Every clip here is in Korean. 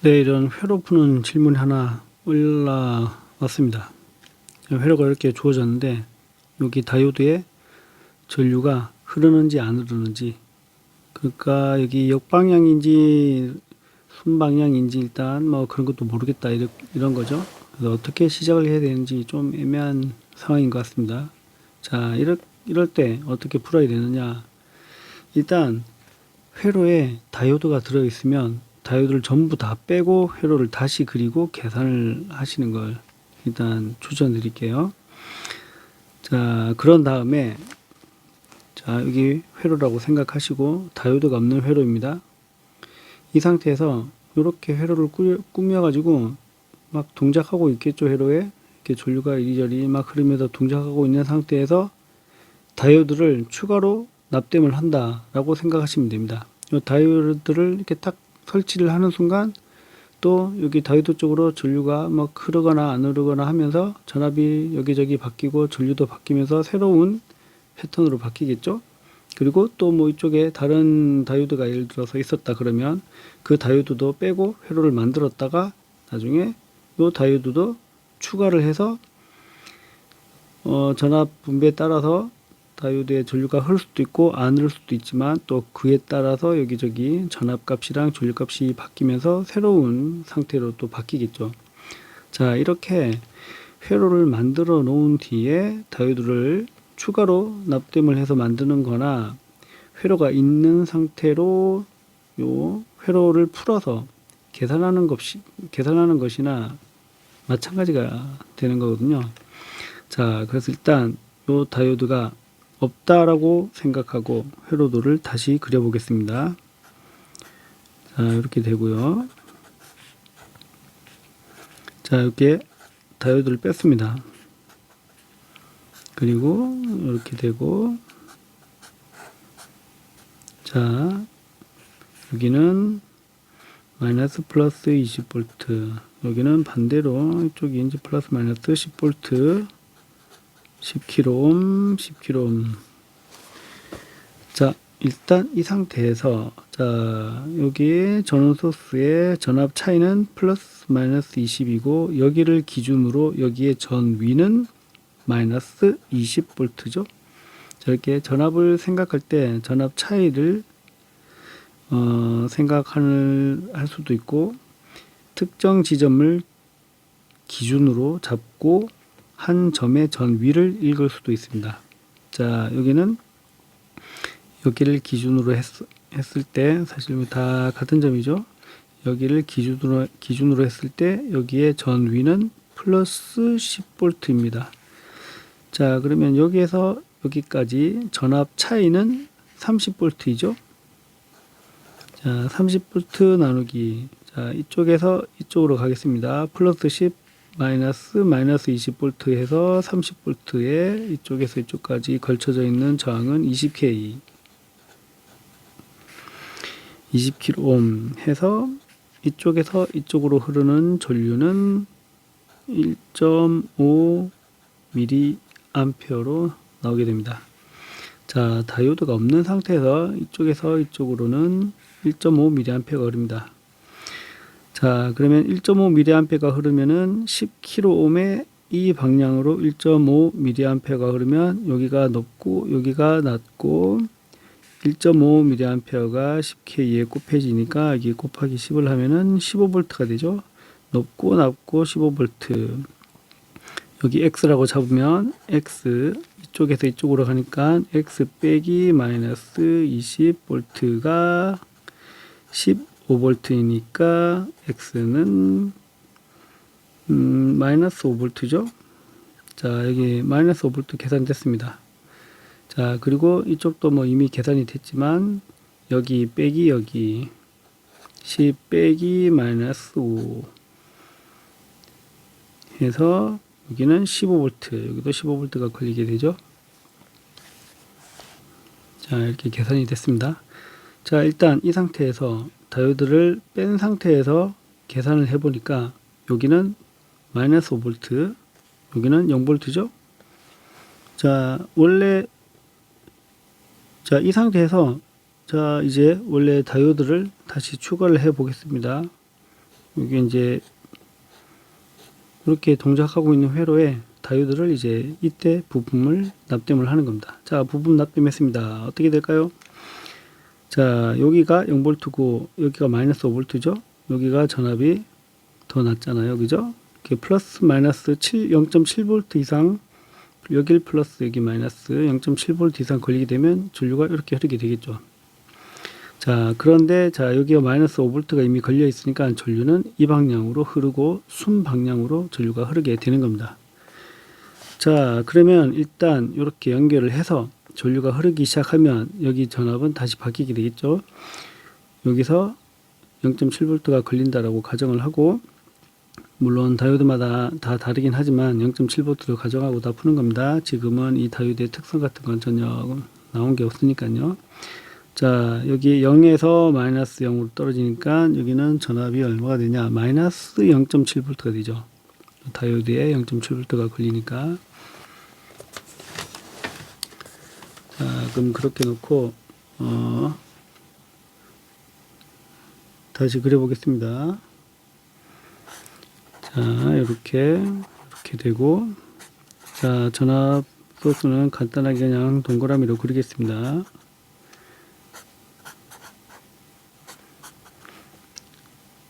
네, 이런 회로 푸는 질문이 하나 올라왔습니다. 회로가 이렇게 주어졌는데 여기 다이오드에 전류가 흐르는지 안 흐르는지, 그러니까 여기 역방향인지 순방향인지 일단 뭐 그런 것도 모르겠다, 이런 거죠. 그래서 어떻게 시작을 해야 되는지 좀 애매한 상황인 것 같습니다. 자, 이럴 때 어떻게 풀어야 되느냐. 일단 회로에 다이오드가 들어있으면 다이오드를 전부 다 빼고 회로를 다시 그리고 계산을 하시는 걸 일단 추천드릴게요. 자, 그런 다음에 자, 여기 회로라고 생각하시고 다이오드가 없는 회로입니다. 이 상태에서 이렇게 회로를 꾸며 가지고 막 동작하고 있겠죠. 회로에 이렇게 전류가 이리저리 막 흐르면서 동작하고 있는 상태에서 다이오드를 추가로 납땜을 한다라고 생각하시면 됩니다. 이 다이오드를 이렇게 딱 설치를 하는 순간 또 여기 다이오드 쪽으로 전류가 막 흐르거나 안 흐르거나 하면서 전압이 여기저기 바뀌고 전류도 바뀌면서 새로운 패턴으로 바뀌겠죠. 그리고 또 뭐 이쪽에 다른 다이오드가 예를 들어서 있었다 그러면 그 다이오드도 빼고 회로를 만들었다가 나중에 이 다이오드도 추가를 해서 전압 분배에 따라서 다이오드의 전류가 흐를 수도 있고 안 흐를 수도 있지만 또 그에 따라서 여기저기 전압값이랑 전류값이 바뀌면서 새로운 상태로 또 바뀌겠죠. 자, 이렇게 회로를 만들어 놓은 뒤에 다이오드를 추가로 납땜을 해서 만드는 거나 회로가 있는 상태로 요 회로를 풀어서 계산하는 것이나 마찬가지가 되는 거거든요. 자, 그래서 일단 요 다이오드가 없다라고 생각하고 회로도를 다시 그려보겠습니다. 자, 이렇게 되고요. 자, 이렇게 다이오드를 뺐습니다. 그리고 이렇게 되고, 자, 여기는 마이너스 플러스 20V, 여기는 반대로 이쪽이 이제 플러스 마이너스 10V, 10kΩ, 10kΩ. 자, 일단 이 상태에서 자, 여기 전원 소스의 전압 차이는 플러스 마이너스 20이고 여기를 기준으로 여기에 전위는 마이너스 20V죠. 저렇게 전압을 생각할 때 전압 차이를 생각할 수도 있고 특정 지점을 기준으로 잡고 한 점의 전위를 읽을 수도 있습니다. 자, 여기는 여기를 기준으로 했을 때 사실 다 같은 점이죠. 여기를 기준으로 했을 때 여기에 전위는 플러스 10V입니다. 자, 그러면 여기에서 여기까지 전압 차이는 30V이죠. 자, 30V 나누기, 자, 이쪽에서 이쪽으로 가겠습니다. 플러스 10 마이너스 20V 해서 30V에 이쪽에서 이쪽까지 걸쳐져 있는 저항은 20K, 20kΩ 해서 이쪽에서 이쪽으로 흐르는 전류는 1.5mA로 나오게 됩니다. 자, 다이오드가 없는 상태에서 이쪽에서 이쪽으로는 1.5mA가 흐릅니다. 자, 그러면 1.5mA가 흐르면은 10kΩ의 이 방향으로 1.5mA가 흐르면 여기가 높고 여기가 낮고 1.5mA가 10K에 곱해지니까 여기 곱하기 10을 하면은 15V가 되죠. 높고 낮고 15V. 여기 X라고 잡으면 X, 이쪽에서 이쪽으로 가니까 X 빼기 마이너스 20V가 15V이니까 X는 마이너스 5V죠. 자, 여기 마이너스 5V 계산됐습니다. 자, 그리고 이쪽도 뭐 이미 계산이 됐지만 여기 빼기 여기 10 빼기 마이너스 5 해서 여기는 15V, 여기도 15V가 걸리게 되죠. 자, 이렇게 계산이 됐습니다. 자, 일단 이 상태에서 다이오드를 뺀 상태에서 계산을 해보니까 여기는 마이너스 5V, 여기는 0V죠. 자, 원래 자, 이 상태에서 자, 이제 원래 다이오드를 다시 추가를 해 보겠습니다. 여기 이제 이렇게 동작하고 있는 회로에 다이오드를 이제 이때 부품을 납땜을 하는 겁니다. 자, 부품 납땜했습니다. 어떻게 될까요? 자, 여기가 0V고 여기가 마이너스 5V죠. 여기가 전압이 더 낮잖아요. 그죠? 이렇게 플러스 마이너스 0.7V 이상, 여길 플러스 여기 마이너스 0.7V 이상 걸리게 되면 전류가 이렇게 흐르게 되겠죠. 자, 그런데 자, 여기가 마이너스 5V가 이미 걸려 있으니까 전류는 이 방향으로 흐르고 순 방향으로 전류가 흐르게 되는 겁니다. 자, 그러면 일단 이렇게 연결을 해서 전류가 흐르기 시작하면 여기 전압은 다시 바뀌게 되겠죠. 여기서 0.7V가 걸린다라고 가정을 하고, 물론 다이오드마다 다 다르긴 하지만 0.7V를 가정하고 다 푸는 겁니다. 지금은 이 다이오드의 특성 같은 건 전혀 나온 게 없으니까요. 자, 여기 0에서 마이너스 0으로 떨어지니까 여기는 전압이 얼마가 되냐? 마이너스 0.7V가 되죠. 다이오드에 0.7V가 걸리니까. 자, 그럼 그렇게 놓고 다시 그려보겠습니다. 자, 이렇게 되고, 자, 전압 소스는 간단하게 그냥 동그라미로 그리겠습니다.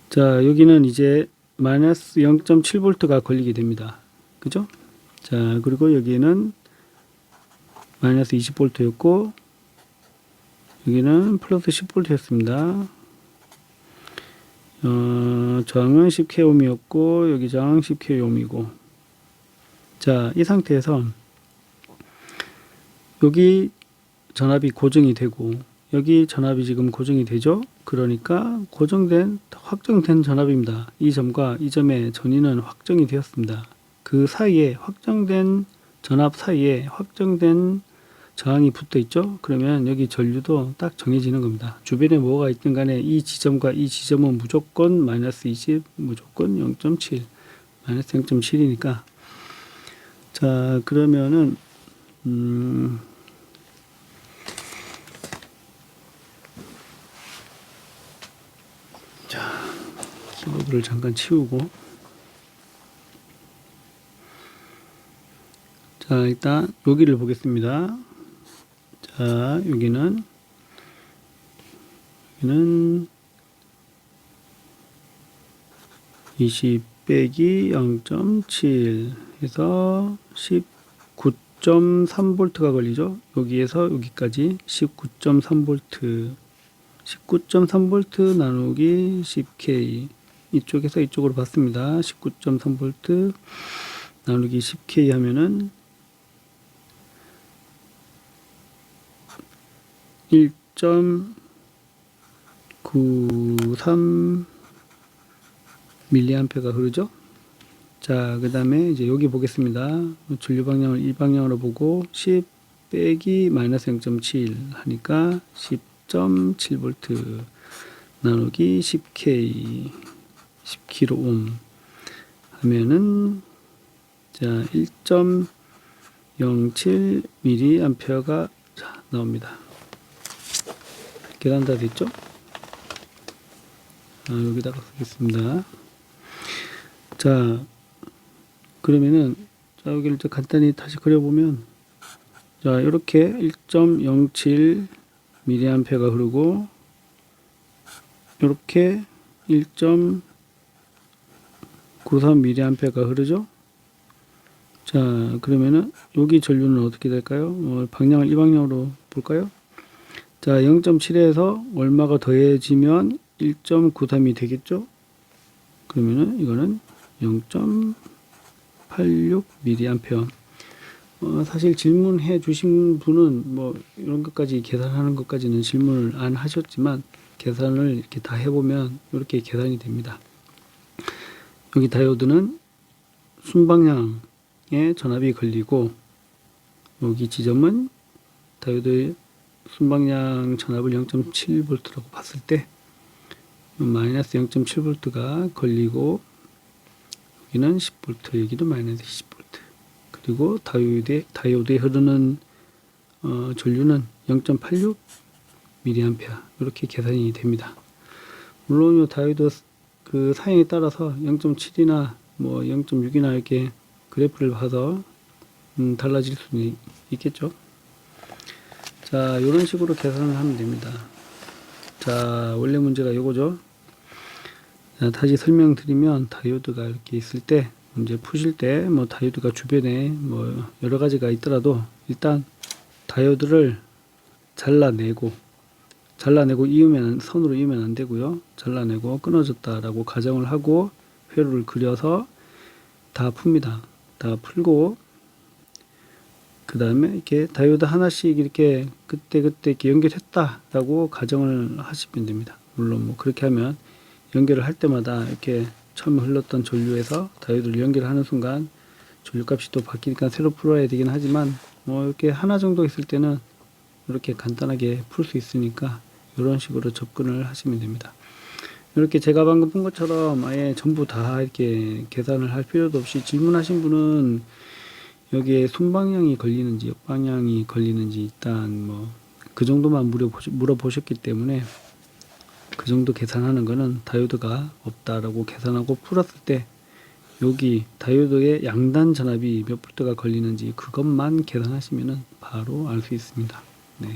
자, 여기는 이제 마이너스 0.7V가 걸리게 됩니다. 그죠? 자, 그리고 여기는 마이너스 20V였고, 여기는 플러스 10V였습니다. 저항은 10kΩ이었고, 여기 저항 10kΩ이고. 자, 이 상태에서 여기 전압이 고정이 되고, 여기 전압이 지금 고정이 되죠? 그러니까 확정된 전압입니다. 이 점과 이 점의 전위는 확정이 되었습니다. 그 사이에 확정된 전압 사이에 확정된 저항이 붙어 있죠? 그러면 여기 전류도 딱 정해지는 겁니다. 주변에 뭐가 있든 간에 이 지점과 이 지점은 무조건 마이너스 20, 무조건 0.7, 마이너스 0.7이니까. 자, 그러면은, 자, 키보드를 잠깐 치우고. 자, 일단 여기를 보겠습니다. 자, 여기는 20 빼기 0.7 해서 19.3V가 걸리죠. 여기에서 여기까지 19.3V 19.3V 나누기 10K, 이쪽에서 이쪽으로 봤습니다. 19.3V 나누기 10K 하면은 1.93 밀리암페가 흐르죠. 자, 그 다음에 이제 여기 보겠습니다. 전류 방향을 이 방향으로 보고 10 빼기 마이너스 0.7 하니까 10.7V 나누기 10K 10kΩ 하면은 자 1.07 밀리암페어가 나옵니다. 계산 다 됐죠? 여기다가 쓰겠습니다. 자, 그러면은 자, 여기를 좀 간단히 다시 그려보면, 자, 이렇게 1.07 밀리암페어가 흐르고, 이렇게 1.93 밀리암페어가 흐르죠. 자, 그러면은 여기 전류는 어떻게 될까요? 방향을 이 방향으로 볼까요? 자, 0.7에서 얼마가 더해지면 1.93이 되겠죠? 그러면은 이거는 0.86 밀리암페어. 사실 질문해 주신 분은 뭐 이런 것까지 계산하는 것까지는 질문을 안 하셨지만, 계산을 이렇게 다 해보면 이렇게 계산이 됩니다. 여기 다이오드는 순방향에 전압이 걸리고, 여기 지점은 다이오드의 순방향 전압을 0.7V라고 봤을 때 마이너스 0.7V가 걸리고, 여기는 10V, 여기도 마이너스 20V. 그리고 다이오드에 흐르는 전류는 0.86 밀리암페어, 이렇게 계산이 됩니다. 물론 이 다이오드 그 사양에 따라서 0.7이나 뭐 0.6이나 이렇게 그래프를 봐서 달라질 수는 있겠죠. 자, 이런 식으로 계산을 하면 됩니다. 자, 원래 문제가 이거죠. 자, 다시 설명드리면 다이오드가 이렇게 있을 때 문제 푸실 때 뭐 다이오드가 주변에 뭐 여러 가지가 있더라도 일단 다이오드를 잘라내고 이으면 선으로 이으면 안 되고요. 잘라내고 끊어졌다라고 가정을 하고 회로를 그려서 다 풉니다. 다 풀고 그 다음에 이렇게 다이오드 하나씩 이렇게 그때 이렇게 연결했다라고 가정을 하시면 됩니다. 물론 뭐 그렇게 하면 연결을 할 때마다 이렇게 처음에 흘렀던 전류에서 다이오드를 연결하는 순간 전류값이 또 바뀌니까 새로 풀어야 되긴 하지만 뭐 이렇게 하나 정도 있을 때는 이렇게 간단하게 풀 수 있으니까 이런 식으로 접근을 하시면 됩니다. 이렇게 제가 방금 푼 것처럼 아예 전부 다 이렇게 계산을 할 필요도 없이 질문하신 분은 여기에 손방향이 걸리는지 역방향이 걸리는지 일단 뭐 그 정도만 물어보셨기 때문에 그 정도 계산하는 거는 다이오드가 없다라고 계산하고 풀었을 때 여기 다이오드의 양단 전압이 몇 볼트가 걸리는지 그것만 계산하시면은 바로 알 수 있습니다. 네.